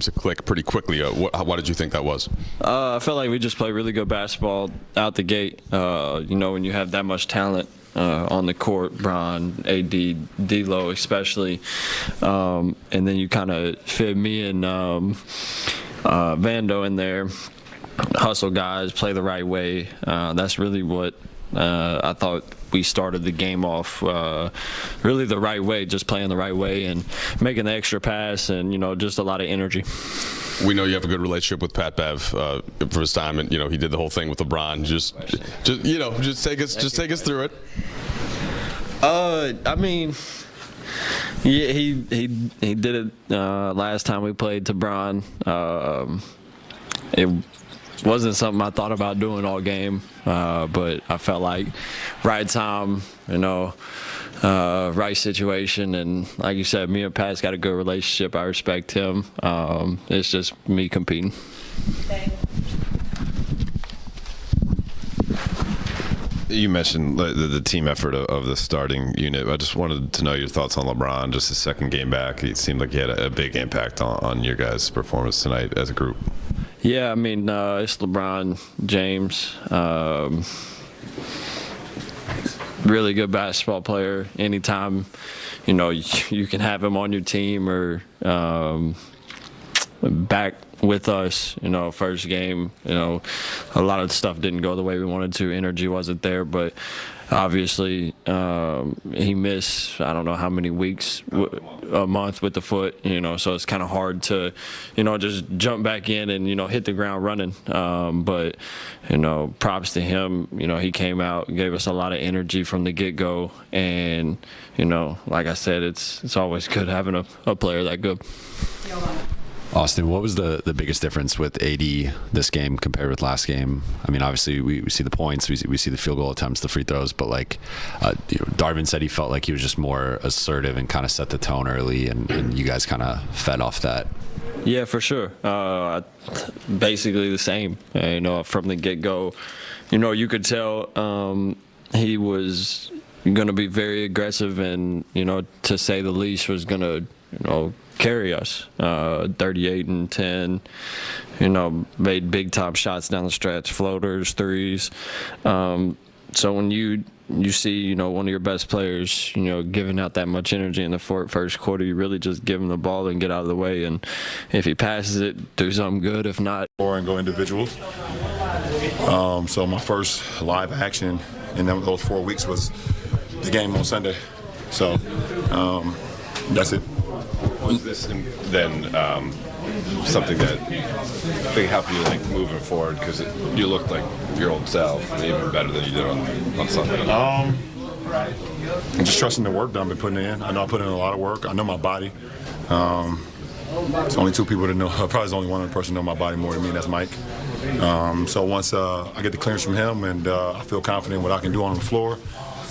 to click pretty quickly. Why did you think that was? I felt like we just played really good basketball out the gate. When you have that much talent on the court, Bron, AD, D'Lo especially, and then you kind of fit me and Vando in there, hustle guys, play the right way. That's really what I thought we started the game off really the right way, just playing the right way and making the extra pass and, just a lot of energy. We know you have a good relationship with Pat Bev for his time, and he did the whole thing with LeBron. Just take us through it. He did it last time we played to Bron. It wasn't something I thought about doing all game, but I felt like right time, right situation, and like you said, me and Pat's got a good relationship. I respect him. It's just me competing. You mentioned the team effort of the starting unit. I just wanted to know your thoughts on LeBron. Just his second game back, it seemed like he had a big impact on your guys' performance tonight as a group. Yeah, it's LeBron James. Really good basketball player. Anytime, you can have him on your team or back with us, first game, a lot of stuff didn't go the way we wanted to. Energy wasn't there, but obviously he missed, I don't know how many weeks, a month with the foot, so it's kind of hard to, just jump back in and, hit the ground running. But, props to him. He came out, gave us a lot of energy from the get-go. And, like I said, it's always good having a player that good. Austin, what was the biggest difference with AD this game compared with last game? Obviously we see the points, we see the field goal attempts, the free throws, but Darvin said he felt like he was just more assertive and kind of set the tone early, and you guys kind of fed off that. Yeah, for sure. Basically the same. From the get-go, you could tell he was going to be very aggressive and, to say the least, was going to, carry us. 38 and 10, made big time shots down the stretch, floaters, threes. So when you see, one of your best players, giving out that much energy in the first quarter, you really just give him the ball and get out of the way. And if he passes it, do something good. If not, or and go individuals. So my first live action in those 4 weeks was the game on Sunday. So that's it. Was this then something that they helped you moving forward, because you looked like your old self, even better than you did on Sunday? Just trusting the work that I've been putting in. I know I put in a lot of work. I know my body. There's only two people that know. Probably there's only one other person that know my body more than me, and that's Mike. So once I get the clearance from him and I feel confident in what I can do on the floor,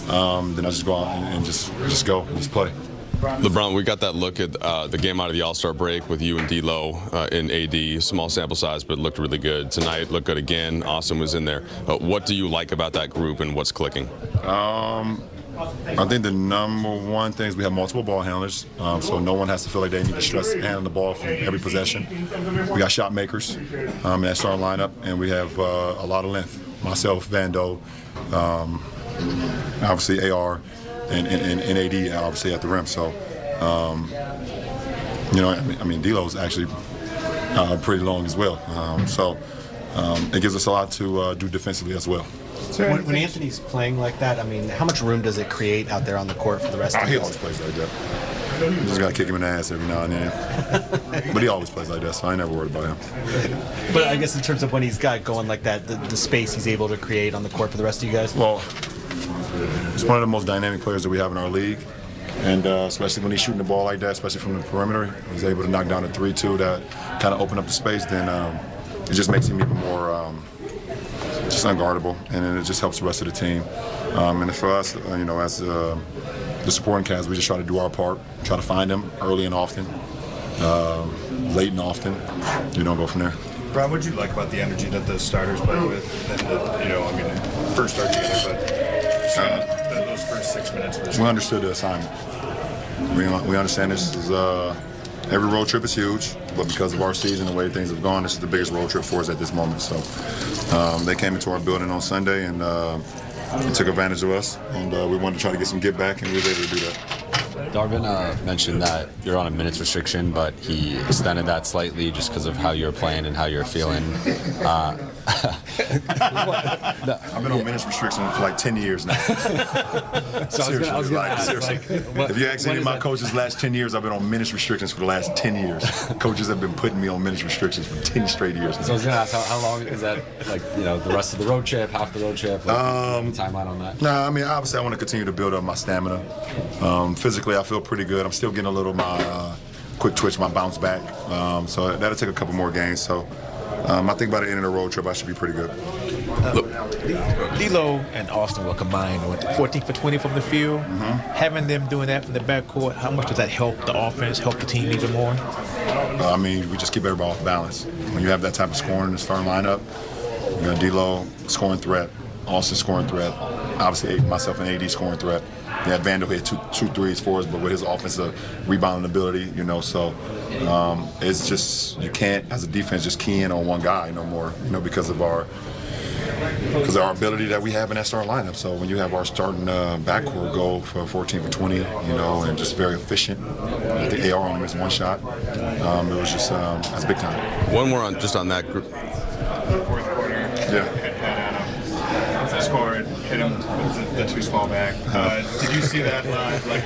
then I just go out and just go and just play. LeBron, we got that look at the game out of the All-Star break with you and D'Lo in AD. Small sample size, but it looked really good. Tonight looked good again. Austin was in there. What do you like about that group and what's clicking? I think the number one thing is we have multiple ball handlers, so no one has to feel like they need to stress handling the ball from every possession. We got shot makers in that starting lineup, and we have a lot of length. Myself, Vando, obviously AR, and AD obviously at the rim. So, D'Lo's actually pretty long as well. It gives us a lot to do defensively as well. So when Anthony's playing like that, how much room does it create out there on the court for the rest of the He always plays like that. You just got to kick him in the ass every now and then. But he always plays like that, so I ain't never worried about him. But I guess in terms of when he's got going like that, the space he's able to create on the court for the rest of you guys? Well, he's one of the most dynamic players that we have in our league. And especially when he's shooting the ball like that, especially from the perimeter, he's able to knock down a 3-2 that kind of open up the space, then it just makes him even more just unguardable, and then it just helps the rest of the team. And for us, as the supporting cast, we just try to do our part, try to find them early and often, late and often, go from there. Brian, what did you like about the energy that the starters play with? And first start together, but those first 6 minutes. We understood the assignment. We understand this is every road trip is huge, but because of our season, the way things have gone, this is the biggest road trip for us at this moment. So they came into our building on Sunday and they took advantage of us, and we wanted to try to get some get back, and we were able to do that. Darvin mentioned that you're on a minutes restriction, but he extended that slightly just because of how you're playing and how you're feeling. I've been on minutes restriction for like 10 years now. Seriously, if you ask any of my coaches the last 10 years, I've been on minutes restrictions for the last 10 years. Coaches have been putting me on minutes restrictions for 10 straight years now. So I was going to ask, how long is that, like, the rest of the road trip, half the road trip? Like, timeline on that? Nah, I mean, obviously I want to continue to build up my stamina. Physically, I feel pretty good. I'm still getting a little my quick twitch, my bounce back. So that'll take a couple more games. So I think by the end of the road trip, I should be pretty good. D'Lo and Austin were combined with 14 for 20 from the field. Having them doing that from the backcourt, how much does that help the offense, help the team even more? I mean, we just keep everybody off balance. When you have that type of scoring in the starting lineup, you got D'Lo scoring threat, Austin scoring threat, obviously myself and AD scoring threat. Yeah, Vandal hit two threes for us, but with his offensive rebounding ability, so it's just, you can't, as a defense, just key in on one guy no more, because of our ability that we have in that starting lineup. So when you have our starting backcourt go for 14 for 20, and just very efficient, I think AR only missed one shot. It was just, that's big time. One more on that group. Fourth quarter. Yeah. Scored, hit him with the two small back. Did you see that live? Like,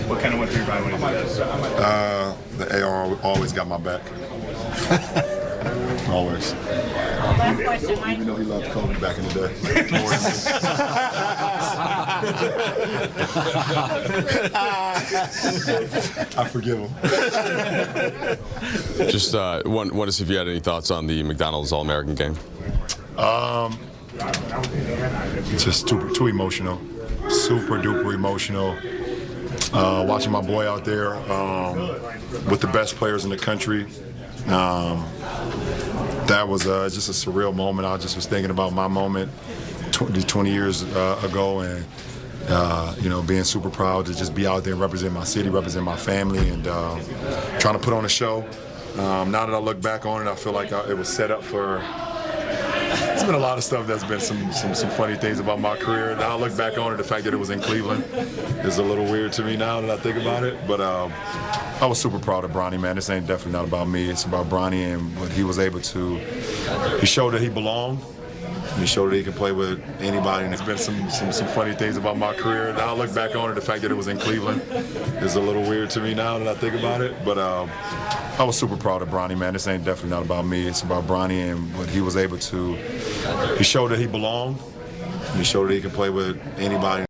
what kind of went through your mind when you did that? The AR always got my back. Always. Last question, Mike. He loved Kobe back in the day. I forgive him. Just want to see if you had any thoughts on the McDonald's All-American game. It's just too emotional, super duper emotional. Watching my boy out there with the best players in the country. That was just a surreal moment. I just was thinking about my moment 20 years ago, and being super proud to just be out there and represent my city, represent my family, and trying to put on a show. Now that I look back on it, I feel like it was set up for. There's been a lot of stuff that's been some funny things about my career. Now I look back on it, the fact that it was in Cleveland is a little weird to me now that I think about it. But I was super proud of Bronny, man. This ain't definitely not about me. It's about Bronny and what he was able to. He showed that he belonged. He showed that he could play with anybody. And there's been some funny things about my career. Now I look back on it, the fact that it was in Cleveland is a little weird to me now that I think about it. But I was super proud of Bronny, man. This ain't definitely not about me. It's about Bronny and what he was able to. He showed that he belonged. He showed that he could play with anybody.